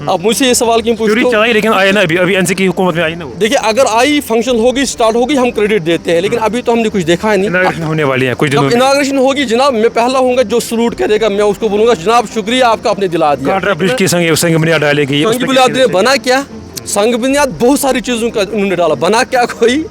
आप मुझसे ये सवाल क्यों पूछते हो? चलाई लेकिन आए ना, अभी एनसी की हुकूमत में आई ना वो। देखिए, अगर आई फंक्शन होगी, स्टार्ट होगी, हम क्रेडिट देते हैं, लेकिन अभी तो हमने कुछ देखा है नहीं। इनॉग्रेशन होने वाली है कुछ दिनों जब में। इनाग्रेशन होगी जनाब, मैं पहला हूँगा जो सलूट करेगा, मैं उसको बोलूँगा जनाब शुक्रिया आपका, आपने दिला दिया। काटरा ब्रिज की संग बुनियाद डालेगी। संग बुनियाद ने बना क्या? संग बुनियाद बहुत सारी चीज़ों का उन्होंने डाला, बना क्या कोई?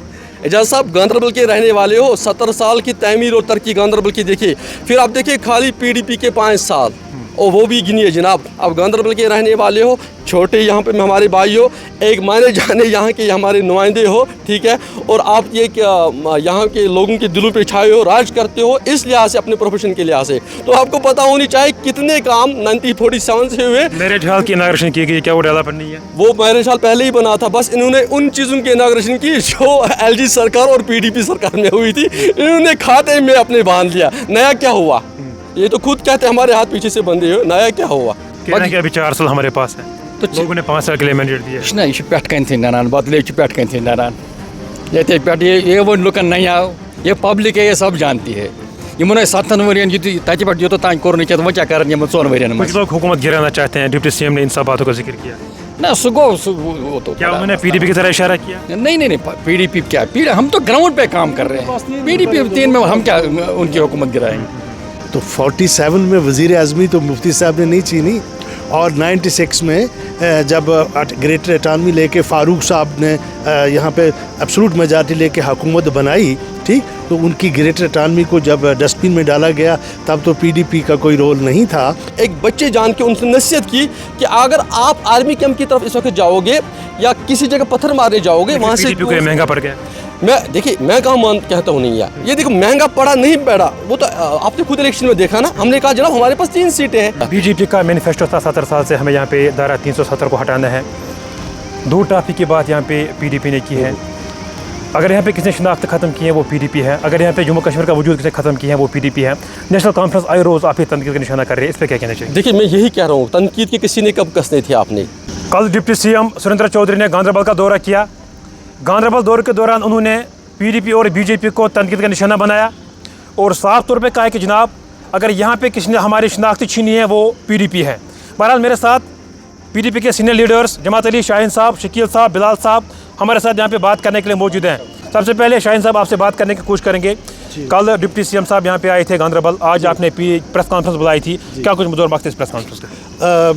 एजाज साहब गांधरबल के रहने वाले हो, 70 साल की तमीर और तरक्की गांधरबल की देखिए, फिर आप देखिए खाली PDP के 5 साल और वो भी गिनिए जनाब। आप गांधरबल के रहने वाले हो, छोटे यहाँ पे हमारे भाई हो, एक माने जाने यहाँ के हमारे नुमाइंदे हो, ठीक है, और आप ये यहाँ के लोगों के दिलों पे छाए हो, राज करते हो, इस लिहाज से, अपने प्रोफेशन के लिहाज से तो आपको पता होनी चाहिए कितने काम 1947 से हुए। मेरे ख्याल की इनॉग्रेशन की गई, क्या वो डेवलपमेंट नहीं है? वो मेरे साल पहले ही बना था, बस इन्होंने उन चीज़ों की इनॉग्रेशन की जो LG सरकार और PDP सरकार में हुई थी, इन्होंने खाते में अपने बांध लिया। नया क्या हुआ? ये तो खुद कहते हमारे हाथ पीछे से बंधे हो, नया क्या हुआ? कि अभी 4 साल हमारे पास है, तो लोगों ने 5 साल के लिए मैंडेट दिया है। ये पेट कन थी नारान बदले पेट कन थी नारान ये पेट ये वो लुकन नहीं आओ, ये पब्लिक है, ये सब जानती है। ये 7 वर्यन तथि पे जो तान कोर नहीं वो क्या कर 4 वर्यन में। कुछ लोग हुकूमत गिराना चाहते हैं, डिप्टी CM ने इन सब बातों का जिक्र किया ना, वो तो क्या उन्होंने PDP की तरह इशारा किया? नहीं PDP क्या, हम तो ग्राउंड पे काम कर रहे हैं। PDP 3 में हम क्या उनकी हुकूमत गिराएंगे? तो 47 में वज़ीर आज़मी तो मुफ्ती साहब ने नहीं छीनी, और 96 में जब ग्रेटर अटानमी लेके फ़ारूक साहब ने यहाँ पे एब्सोल्यूट मेजॉरिटी लेके हुकूमत बनाई, ठीक, तो उनकी ग्रेटर अटानमी को जब डस्टबिन में डाला गया तब तो PDP का कोई रोल नहीं था। एक बच्चे जान के उनसे नसीहत की कि अगर आप आर्मी कैंप की तरफ इस वक्त जाओगे या किसी जगह पत्थर मारने जाओगे, वहाँ से PDP को महंगा पड़ गया। मैं कहाँ कहता हूँ नहीं यार, ये देखो महंगा पड़ा नहीं पड़ा, वो तो आपने खुद इलेक्शन में देखा ना, हमने कहा जनाब हमारे पास 3 सीटें हैं। BJP का मैनिफेस्टो था 70 साल से हमें यहाँ पे धारा 370 को हटाना है। 2 टॉपिक की बात यहाँ पे PDP ने की है। अगर यहाँ पे किसी ने शनाख्त ख़त्म की है वो PDP है, अगर यहाँ पे जम्मू कश्मीर का वजूद किसी ख़त्म किया है वो PDP है। नेशनल कॉन्फ्रेंस आए रोज़ आप ही तनकीद का निशाना कर रहे हैं, इस पर क्या कहना चाहिए? देखिए, मैं यही कह रहा हूँ, तनकीद के किसी ने कब कसने थे आपने? कल डिप्टी CM सुरेंद्र चौधरी ने गांधरबल का दौरा किया। गांधरबल दौरे के दौरान उन्होंने PDP और BJP को तनकीद का निशाना बनाया और साफ तौर पे कहा है कि जनाब अगर यहाँ पे किसी ने हमारी शनाख्ती छीनी है वो PDP है। बहरहाल मेरे साथ PDP के सीनियर लीडर्स जमात अली, शाहीन साहब, शकील साहब, बिलाल साहब हमारे साथ यहाँ पे बात करने के लिए मौजूद हैं। सबसे पहले शाहीन साहब आपसे बात करने की कोशिश करेंगे। कल डिप्टी CM साहब यहाँ पे आए थे गांधरबल, आज आपने प्रेस कॉन्फ्रेंस बुलाई थी, क्या कुछ मुद्दा मकसद इस प्रेस कॉन्फ्रेंस का?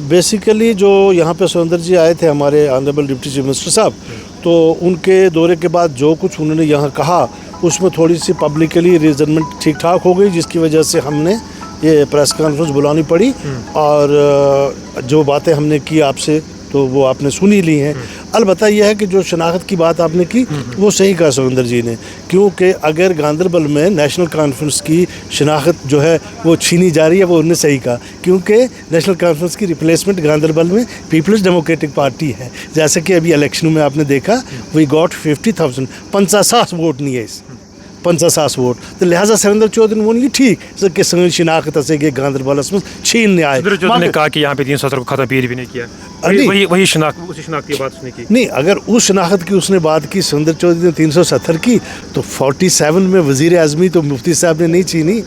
बेसिकली जो यहाँ पे सुरेंद्र जी आए थे हमारे ऑनरेबल डिप्टी चीफ मिनिस्टर साहब, तो उनके दौरे के बाद जो कुछ उन्होंने यहाँ कहा उसमें थोड़ी सी पब्लिकली रिजनमेंट ठीक ठाक हो गई, जिसकी वजह से हमने ये प्रेस कॉन्फ्रेंस बुलानी पड़ी। और जो बातें हमने की आपसे तो वो आपने सुनी ली हैं। अलबत्ता यह है कि जो शनाख्त की बात आपने की वो सही कहा सुरेंद्र जी ने, क्योंकि अगर गांधरबल में नेशनल कॉन्फ्रेंस की शनाख्त जो है वो छीनी जा रही है, वो उन्होंने सही कहा, क्योंकि नेशनल कॉन्फ्रेंस की रिप्लेसमेंट गांधरबल में पीपल्स डेमोक्रेटिक पार्टी है। जैसे कि अभी इलेक्शन में आपने देखा, वी गॉट 50,000 50 वोट नहीं है, 50 वोट, तो लिहाजा सुरेंद्र चौधरी ने वो ठीक कि सन शिनाख्त से गांधरबल में छीनने आए। ने कहा कि यहाँ पे 370 को खत्म PDP ने किया, वही शनाख्त की बात उसने की। नहीं, अगर उस शनाख्त की उसने बात की, सुरेंद्र चौधरी ने 370 की, तो 47 में वज़ीर आज़मी तो मुफ्ती साहब ने नहीं छीनी,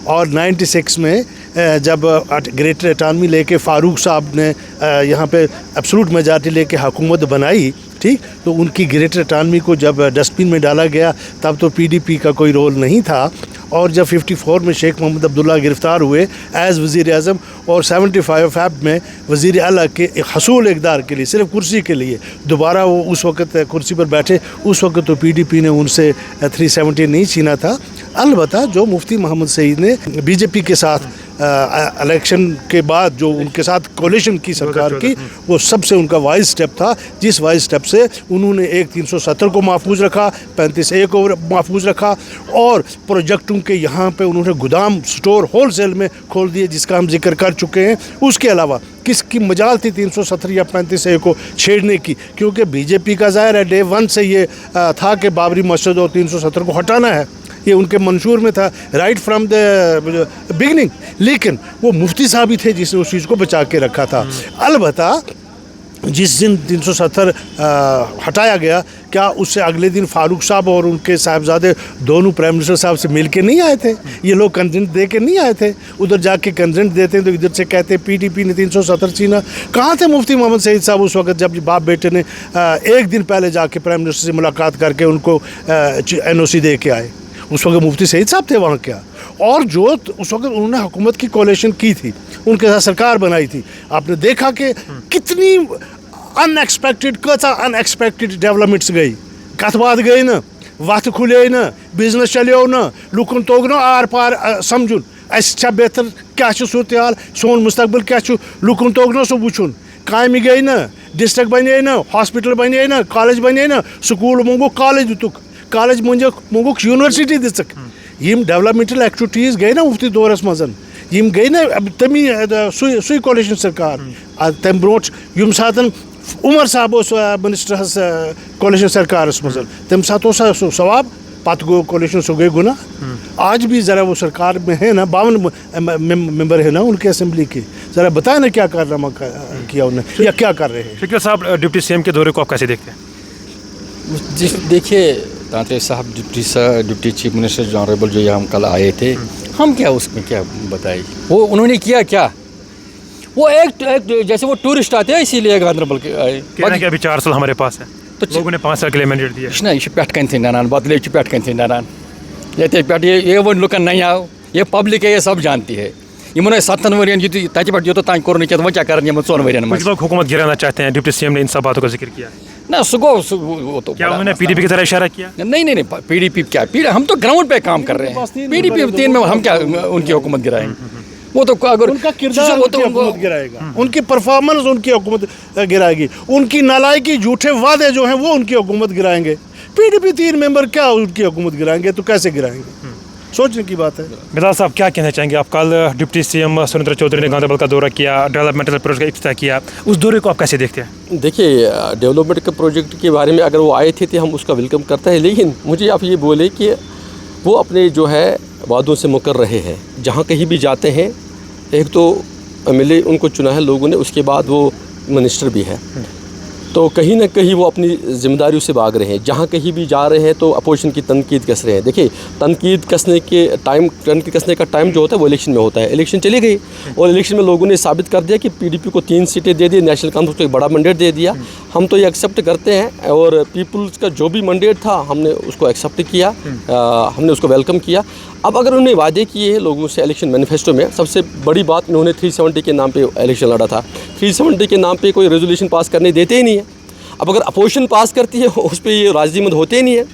और 96 में जब ग्रेटर अटानमी लेके फ़ारूक साहब ने यहाँ पे एब्सोल्यूट मेजॉरिटी लेके हुकूमत बनाई, ठीक, तो उनकी ग्रेटर अटानमी को जब डस्टबिन में डाला गया तब तो PDP का कोई रोल नहीं था। और जब 54 में शेख मोहम्मद अब्दुल्ला गिरफ़्तार हुए एज़ वज़ीर आज़म, और 75 फ़ैब में वज़ीर आला के हसूल इक़दार के लिए, सिर्फ कुर्सी के लिए दोबारा वो उस वक़्त कुर्सी पर बैठे, उस वक़्त तो PDP ने उनसे 370 नहीं छीना था। अलबत्ता जो मुफ्ती मोहम्मद सईद ने BJP के साथ इलेक्शन के बाद जो उनके साथ कोलिशन की सरकार की, वो सबसे उनका वाइज स्टेप था, जिस वाइज स्टेप से उन्होंने एक 370 को महफूज रखा, 35A को महफूज रखा, और प्रोजेक्टों के यहाँ पे उन्होंने गोदाम स्टोर होलसेल में खोल दिए, जिसका हम जिक्र कर चुके हैं। उसके अलावा किसकी मजाल थी 370 या 35A को छेड़ने की, क्योंकि BJP का ज़ाहिर है डे 1 से ये था कि बाबरी मस्जिद और 370 को हटाना है, ये उनके मंशूर में था राइट फ्रॉम द बिगनिंग। लेकिन वो मुफ्ती साहब ही थे जिसने उस चीज़ को बचा के रखा था। अलबत्ता जिस दिन 370 हटाया गया, क्या उससे अगले दिन फारूक साहब और उनके साहबजादे दोनों प्राइम मिनिस्टर साहब से मिल के नहीं आए थे? ये लोग कंसेंट दे के नहीं आए थे? उधर जाके कंसेंट देते हैं तो इधर से कहते पीडीपी ने 370 छीना। कहाँ थे मुफ्ती मोहम्मद सईद साहब उस वक्त जब बाप बेटे ने एक दिन पहले जाके प्राइम मिनिस्टर से मुलाकात करके उनको NOC दे के आए? उस वक्त मुफ्ती सईद साहब थे वहाँ क्या? और जो उस वक्त उन्होंने हुकूमत की कोalition की थी, उनके साथ सरकार बनाई थी, आपने देखा कि कितनी अनएक्सपेक्टेड डेवलपमेंट्स गई, कथ बात गई ना, वत खुले ना, बिजनेस चलो ना, लुकन तोग ना आर पार समझुन अच्छा बेहतर क्या सूरत हाल, सोन मुस्तकबिल क्या लुकन तोग ना सो वुचुन, कामि गई ना, डिस्ट्रिक्ट बने ना, हॉस्पिटल बने ना, कॉलेज बने ना, स्कूल मंगो कॉलेज दुतुक, कॉलेज मंगो यूनिवर्सिटी दिसक, यम डेवलपमेंटल एक्टिविटीज़ गई ना मुफ्ती दौरस मजन, यम गई ना तमी सुई कोalition सरकार तम ब्रोट यम सातन उमर साहब मिनिस्टर कोalition सरकार मज तम सात सवाब पत गो कोalition सो गए गुना। आज भी ज़रा वो सरकार में है ना, 52 मेंबर है ना उनके असेंबली के, ज़रा बताए ना क्या कारनामा किया उन्होंने या क्या कर रहे हैं? शकील साहब, डिप्टी CM के दौरे को आप कैसे देखते हैं? जी देखिए, तांत्रे साहब डिप्टी चीफ मिनिस्टर जो ऑनरेबल जो यहाँ कल आए थे, हम क्या उसमें क्या बताए, वो उन्होंने किया क्या? वो एक जैसे वो टूरिस्ट आते हैं इसीलिए गांधरबल के आए। कहना कि अभी 4 साल हमारे पास है, तो लोगों ने 5 साल के लिए मैंडेट दिया ना, ये पेट कन थी नारायण बदले पेट कन थी नारायण ये वो लुकन नहीं आओ, ये पब्लिक है, ये सब जानती है। इन्होंने 7 वर्यन तत पे जो तान कोर वो क्या कर 4 वर्यन कुछ लोग हुकूमत गिराना चाहते हैं, डिप्टी CM ने इन सब बातों का जिक्र किया ना, वो तो क्या उन्होंने PDP की तरह इशारा किया? नहीं PDP क्या, हम तो ग्राउंड पे काम कर रहे हैं, PDP 3 में हम क्या उनकी हुकूमत गिराएंगे? वो तो अगर उनका किरदार उनकी हुकूमत गिराएगा, उनकी परफॉर्मेंस उनकी हुकूमत गिराएगी, उनकी नालायकी झूठे वादे जो हैं वो उनकी हुकूमत गिराएंगे। PDP 3 मेंबर क्या उनकी हुकूमत गिराएंगे? तो कैसे गिराएंगे? सोचने की बात है। मिलाल साहब, क्या कहना चाहेंगे आप? कल डिप्टी CM सुरेंद्र चौधरी ने गांधरबल का दौरा किया, डेवलपमेंटल प्रोजेक्ट का इफ्तिताह किया, उस दौरे को आप कैसे देखते हैं? देखिए, डेवलपमेंट के प्रोजेक्ट के बारे में अगर वो आए थे तो हम उसका वेलकम करते हैं, लेकिन मुझे आप ये बोले कि वो अपने जो है वादों से मुकर रहे हैं। जहाँ कहीं भी जाते हैं, एक तो MLA उनको चुना है लोगों ने, उसके बाद वो मिनिस्टर भी है, तो कहीं ना कहीं वो अपनी जिम्मेदारियों से भाग रहे हैं। जहाँ कहीं भी जा रहे हैं तो अपोजिशन की तनकीद कस रहे हैं। देखिए, तनकीद कसने का टाइम जो होता है वो इलेक्शन में होता है। इलेक्शन चली गई और इलेक्शन में लोगों ने साबित कर दिया कि PDP को 3 सीटें दे दी, नेशनल कॉन्फ्रेंस को एक बड़ा मैंडेट दे दिया। हम तो ये एक्सेप्ट करते हैं और पीपल्स का जो भी मैंडेट था हमने उसको एक्सेप्ट किया, हमने उसको वेलकम किया। अब अगर उन्होंने वादे किए हैं लोगों से इलेक्शन मैनिफेस्टो में, सबसे बड़ी बात उन्होंने 370 के नाम पे इलेक्शन लड़ा था। 370 के नाम पे कोई रेजोल्यूशन पास करने देते ही नहीं है। अब अगर अपोजिशन पास करती है उस पर ये राजीमंद होते नहीं है।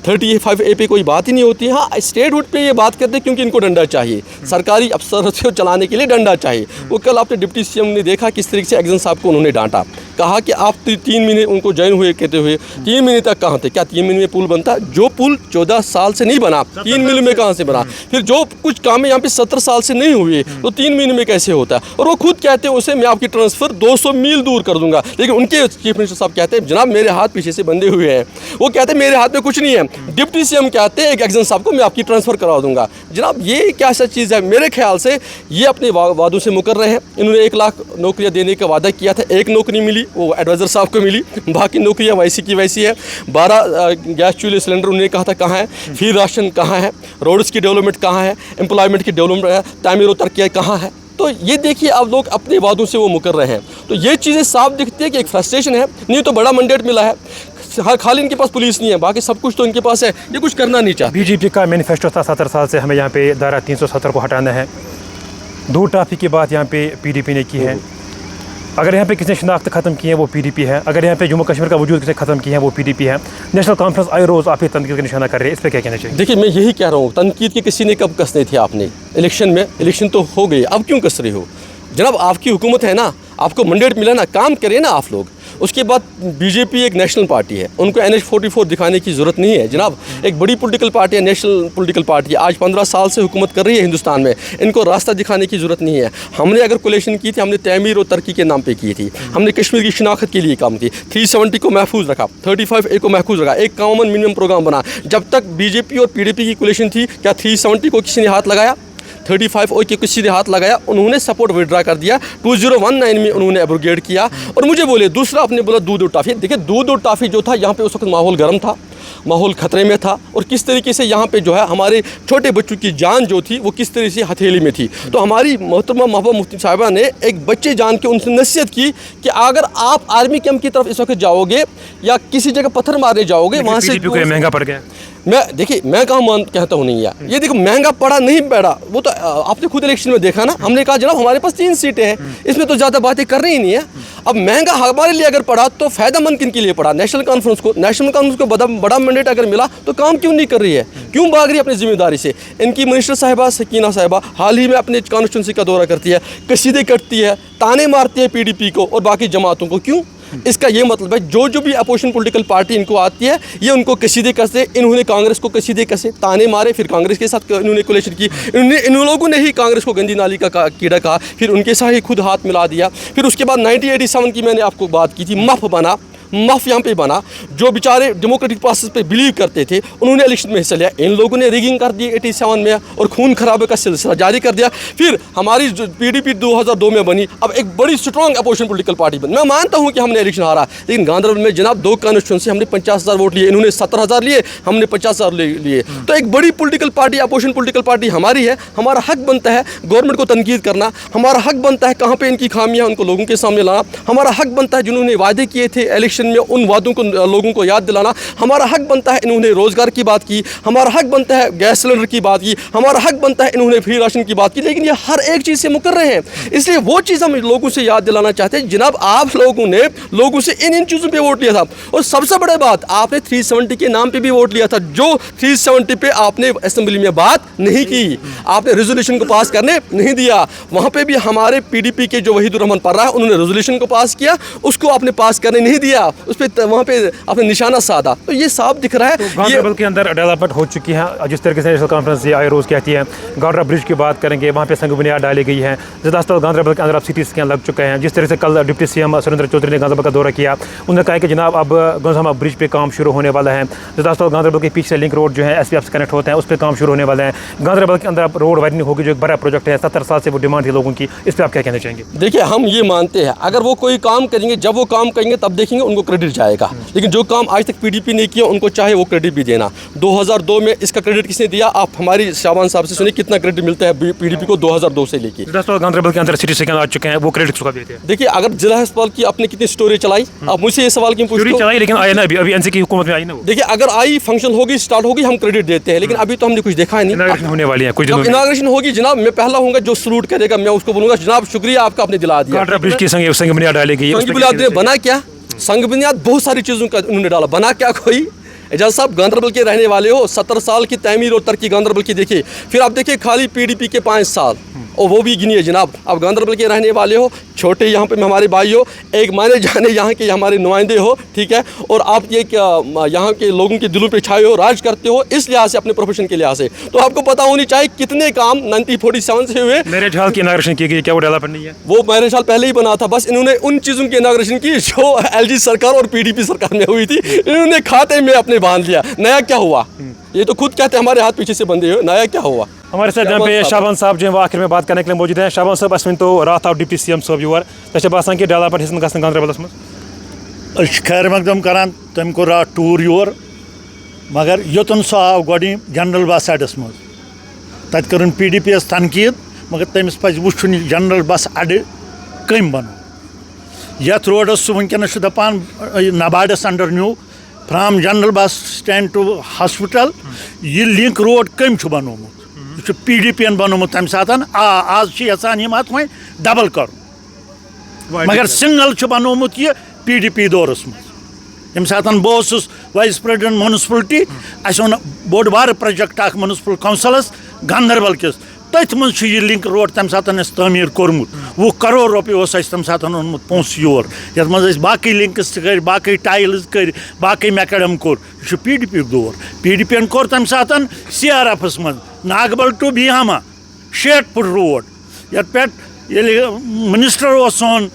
35A पे कोई बात ही नहीं होती है। हाँ, स्टेटहुड पे ये बात करते हैं क्योंकि इनको डंडा चाहिए, सरकारी अफसर से चलाने के लिए डंडा चाहिए। वो कल आपने डिप्टी CM ने देखा किस तरीके से एक्जन साहब को उन्होंने डांटा, कहा कि आप 3 महीने उनको ज्वाइन हुए कहते हुए 3 महीने तक कहाँ थे? क्या 3 महीने में पुल बनता? जो पुल 14 साल से नहीं बना, 3 महीने में कहाँ से बना? फिर जो कुछ काम यहाँ पे 17 साल से नहीं हुए तो 3 महीने में कैसे होता है? और वो खुद कहते हैं उसे मैं आपकी ट्रांसफ़र 200 मील दूर कर दूंगा, लेकिन उनके चीफ मिनिस्टर साहब कहते हैं जनाब मेरे हाथ पीछे से बंधे हुए हैं। वो कहते हैं मेरे हाथ में कुछ नहीं है। डिप्टी CM कहते हैं एक एक्जन साहब को मैं आपकी ट्रांसफ़र करा दूंगा। जनाब ये क्या ऐसा चीज़ है? मेरे ख्याल से ये अपने वादों से मुकर रहे हैं। इन्होंने 1 लाख नौकरियाँ देने का वादा किया था, 1 नौकरी मिली, वो एडवाइज़र साहब को मिली, बाकी नौकरियाँ वैसी की वैसी है। 12 गैस चूल्हे सिलेंडर उन्होंने कहा था कहाँ है, फ्री राशन कहाँ है, रोड्स की डेवलपमेंट कहाँ है, एम्प्लॉयमेंट की डेवलपमेंट, तामीर व तरक्की कहाँ है? तो ये देखिए आप लोग अपने वादों से वो मुकर रहे हैं। तो ये चीज़ें साफ दिखती है कि एक फ्रस्ट्रेशन है। नहीं तो बड़ा मैंडेट मिला है, खाली इनके पास पुलिस नहीं है, बाकी सब कुछ तो इनके पास है, ये कुछ करना नहीं चाहते। BJP का मैनिफेस्टो था 17 साल से हमें यहाँ पे धारा 370 को हटाना है। 2 ट्रैफिक की बात यहाँ पे PDP ने की है। अगर यहाँ पे किसी ने शनाख्त ख़त्म की है वो PDP है। अगर यहाँ पे जम्मू कश्मीर का वजूद किसी ख़त्म किया है वो PDP है। नेशनल कॉन्फ्रेंस आए रोज़ आप ही तनकीद का निशाना कर रहे हैं, इस पर क्या कहना चाहिए? देखिए, मैं यही कह रहा हूँ, तनकीद के किसी ने कब कसने थे आपने? इलेक्शन में, इलेक्शन तो हो गई, अब क्यों कस रहे हो? जनाब आपकी हुकूमत है ना, आपको मैंडेट मिला ना, काम करें ना आप लोग। उसके बाद BJP एक नेशनल पार्टी है, उनको NH-44 दिखाने की ज़रूरत नहीं है जनाब। एक बड़ी पॉलिटिकल पार्टी है, नेशनल पॉलिटिकल पार्टी है, आज 15 साल से हुकूमत कर रही है हिंदुस्तान में, इनको रास्ता दिखाने की ज़रूरत नहीं है। हमने अगर कोलेशन की थी, हमने तामीर और तरक्की के नाम पे की थी, हमने कश्मीर की शनाख्त के लिए काम की, 370 को महफूज रखा, 35A को महफूज रखा, एक कॉमन मिनिमम प्रोग्राम बना। जब तक BJP और PDP की कोलेशन थी, क्या 370 को किसी ने हाथ लगाया? 35O के सीधे हाथ लगाया, उन्होंने सपोर्ट विड्रा कर दिया, 2019 में उन्होंने एब्रोगेट किया। और मुझे बोले दूसरा आपने बोला दूध और टॉफ़ी। देखिए दूध और टॉफ़ी जो था यहाँ पे उस वक्त माहौल गर्म था, माहौल ख़तरे में था, और किस तरीके से यहाँ पे जो है हमारे छोटे बच्चों की जान जो थी वो किस तरह से हथेली में थी। तो हमारी मोहतरमा महबूबा मुफ्ती साहिबा ने एक बच्चे जान के उनसे नसीहत की कि अगर आप आर्मी कैंप की तरफ इस वक्त जाओगे या किसी जगह पत्थर मारने जाओगे वहाँ से महंगा पड़ गया। देखिए मैं कहाँ कहता हूँ नहीं यार, ये देखो महंगा पड़ा नहीं पड़ा, वो तो आपने खुद इलेक्शन में देखा ना, हमने कहा जनाब हमारे पास 3 सीटें हैं, इसमें तो ज़्यादा बातें करनी ही नहीं है। अब महंगा हमारे लिए अगर पड़ा तो फ़ायदेमंद किन के लिए पड़ा? नेशनल कॉन्फ्रेंस को बड़ा मैंडेट अगर मिला तो काम क्यों नहीं कर रही है, क्यों भाग रही है अपनी जिम्मेदारी से? इनकी मिनिस्टर साहिबा सकीना साहिबा हाल ही में अपने कॉन्स्टिट्यूंसी का दौरा करती है, कसीदे कटती है, ताने मारती है PDP को और बाकी जमातों को। क्यों? इसका ये मतलब है जो भी अपोजिशन पॉलिटिकल पार्टी इनको आती है ये उनको कसीदे कसे। इन्होंने कांग्रेस को कसीदे कसे, ताने मारे, फिर कांग्रेस के साथ इन्होंने कोलेशन की, इन लोगों ने ही कांग्रेस को गंदी नाली का कीड़ा कहा, फिर उनके साथ ही खुद हाथ मिला दिया। फिर उसके बाद 1987 की मैंने आपको बात की थी, मफ यहाँ पे बना, जो बेचारे डेमोक्रेटिक प्रोसेस पे बिलीव करते थे उन्होंने इलेक्शन में हिस्सा लिया, इन लोगों ने रिगिंग कर दी 87 में और खून खराबे का सिलसिला जारी कर दिया। फिर हमारी जो PDP 2002 में बनी, अब एक बड़ी स्ट्रॉन्ग अपोजिशन पॉलिटिकल पार्टी बनी। मैं मानता हूँ कि हमने इलेक्शन हारा, लेकिन गांधरबल में जनाब 2 कॉन्स्टिट्यूंसी हमने 50,000 वोट लिए, इन्होंने 70,000 लिए, हमने 50,000 लिए। तो एक बड़ी political party, opposition political party हमारी है, हमारा हक बनता है गवर्नमेंट को तनकीद करना, हमारा हक बनता है कहाँ पर इनकी खामियाँ उनको लोगों के सामने लाना, हमारा हक बनता है जिन्होंने वादे किए थे इलेक्शन में उन वादों को लोगों को याद दिलाना, हमारा हक बनता है इन्होंने रोज़गार की बात की, हमारा हक बनता है गैस सिलेंडर की बात की, हमारा हक बनता है इन्होंने फ्री राशन की बात की, लेकिन ये हर एक चीज़ से मुकर रहे हैं। इसलिए वो चीज़ हम लोगों से याद दिलाना चाहते हैं, जनाब आप लोगों ने लोगों से इन चीज़ों पे वोट लिया था। और सबसे बड़ी बात, आपने 370 के नाम पे भी वोट लिया था, जो 370 पे आपने असेंबली में बात नहीं की, आपने रेजोल्यूशन को पास करने नहीं दिया। वहाँ पर भी हमारे PDP के जो वहीदुर रहमान पर्रा है उन्होंने रेजोल्यूशन को पास किया, उसको आपने पास करने नहीं दिया, उस पर वहाँ पे आपने निशाना साधा। तो ये साफ दिख रहा है तो गांधरबल के अंदर डेवलपमेंट हो चुकी है। जिस तरीके से नेशनल कॉन्फ्रेंस आई रोज़ कहती है, गांधरा ब्रिज की बात करेंगे, वहाँ पे संग बुनियाद डाली गई है। ज़िला अस्पताल गांधरबल के अंदर अब CT स्कैन लग चुके हैं। जिस तरह से कल डिप्टी CM सुरेंद्र चौधरी ने गांधरबल का दौरा किया, उन्होंने कहा कि जनाब अब गोंजामा ब्रिज पे काम शुरू होने वाला है। ज़िला अस्पताल गांधरबल के पीछे लिंक रोड जो है SPF से कनेक्ट होते हैं, उस पर काम शुरू होने वाला है। गांधरबल के अंदर अब रोड वाइडनिंग होगी, जो एक बड़ा प्रोजेक्ट है, 70 साल से वो डिमांड है लोगों की, इस पर आप क्या कहना चाहेंगे? देखिए हम ये मानते हैं अगर वो कोई काम करेंगे, जब वो काम करेंगे तब देखेंगे उनको क्रेडिट जाएगा, लेकिन जो काम आज तक PDP ने किया उनको चाहे वो क्रेडिट भी देना। 2002 में इसका क्रेडिट किसने दिया? आप हमारी शाबान साहब से सुनिए कितना क्रेडिट मिलता है PDP को 2002 से लेके। गांधरबल के अंदर CT स्कैन आ चुके हैं, वो क्रेडिट चुका देते हैं। देखिए अगर जिला अस्पताल की आपने कितनी स्टोरी चलाई, आप मुझसे ये सवाल क्यों पूछते हो? चलाई लेकिन आया ना, अभी NC की हुकूमत में आई ना वो। देखिए अगर आई फंक्शन होगी, स्टार्ट होगी, हम क्रेडिट देते हैं, लेकिन अभी तो हमने कुछ देखा है नहीं। इनॉग्रेशन होने वाली है कुछ दिनों में। इनॉग्रेशन होगी जनाब, मैं पहला हूँगा जो सलूट करेगा, मैं उसको बोलूँगा जनाब शुक्रिया आपका, आपने दिला दिया। गांधरा ब्रिज की संग बुनियाद डाली गई, संग बुनियाद बना क्या? संग बुनियाद बहुत सारी चीज़ों का उन्होंने डाला, बना क्या कोई? एजाज साहब गांधरबल के रहने वाले हो, 70 साल की तमीर और तरक्की गांधरबल की देखिए, फिर आप देखिए खाली PDP के 5 साल और वो भी गिनिए जनाब। आप गांधरबल के रहने वाले हो, छोटे यहाँ पे हमारे भाई हो, एक माने जाने यहाँ के हमारे नुमाइंदे हो, ठीक है, और आप ये यहाँ के लोगों के दिलों पे छाए हो, राज करते हो, इस लिहाज से अपने प्रोफेशन के लिहाज से तो आपको पता होनी चाहिए कितने काम 1947 से हुए। मेरे ख्याल की इनॉग्रेशन की गई, क्या वो डेवलपमेंट नहीं है? वो मेरे ख्याल पहले ही बना था, बस इन्होंने उन चीज़ों की इनॉग्रेशन की जो LG सरकार और PDP सरकार में हुई थी, इन्होंने खाते में अपने बांध लिया। नया क्या हुआ? ये तो खुद कहते हैं हमारे हाथ पीछे से बंधे हो, नया क्या हुवा? हमारे साथ जहाँ पे शाबान साहब जो है वो आखिर में बात करने के लिए मौजूद हैं। शाबान साहब अस तो रात आव डिप्टी CM साहब योर तो बसान कि डेवलपमेंट हिस्सन गसन गांधरबलस मज खैर मकदम करान तम को रात टूर योर, मगर योतन सह आव गोडी जनरल बस अड्डस मज, तत कर PDP तनकीद, मगर तमिस पज वुचुन जनरल बस अड्डे कम बनो। यथ रोडस सह वनकस दपान नबार्डस under new from general bus stand to hospital, यह लिंक रोड कम बनोमुत, यह PDP बनोमुत तम सात आज यसान यम अत वह डबल कर, मगर सिंगल बनोमुत यह PDP दौरस मज। यम सात बहुत वाइस प्रेसिडेंट म्यूनसिपलिटी, अस ओन बोड़ बार प्रोजेक्ट म्यूनसिपल काउंसिलस गांधरबल किस, तथ मज यह लिंक रोड तम सात तमीर कोर्मुत, 20 करोड़ रुपये तम सात ओनमुत पोस योर, ये मज बाकी लिंक्स कर, बाकी टाइल्स कर, बाकी मैकडम कोर, यह PDP दौर। PDP कोर तम सात CRFs मज नागबल टू बीहामा 60 फुट रोड, ये पे मिनिस्टर सोन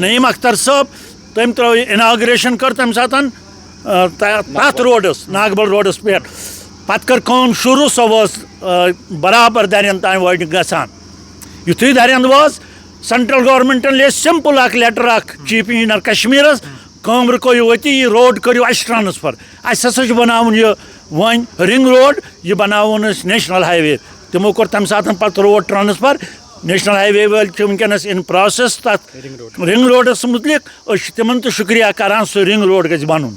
नईम अख्तर साहब, तम त्रो इनाग्रेशन कर तम सात तथ रोडस नागबल रोडस पे پتہٕ کٔر کٲم شروٗع سۄ وٲژ برابر دَرٮ۪ن تام وٲتۍ گژھان یُتھُے دَرٮ۪نٛد وٲژ سینٹرل گورمنٹن لیٚچھ سمپل اکھ لیٹر اکھ چیف انجینئر کشمیرس کٲم رُکٲیِو أتی یہِ روڈ کٔرِو اَسہِ ٹرانسفر اَسہِ ہسا چھُ بناوُن یہِ وۄنۍ رنگ روڈ یہِ بناوُن أسۍ نیشنل ہاے وے تِمو کوٚر تمہِ ساتہٕ پتہٕ روڈ ٹرانسفر نیشنل ہاے وے وٲلۍ چھِ وٕنکیٚنس ان پروسیس تتھ رنگ روڈس متعلق أسۍ چھِ تِمن تہِ شُکریہ کران سُہ رنگ روڈ گژھِ بنُن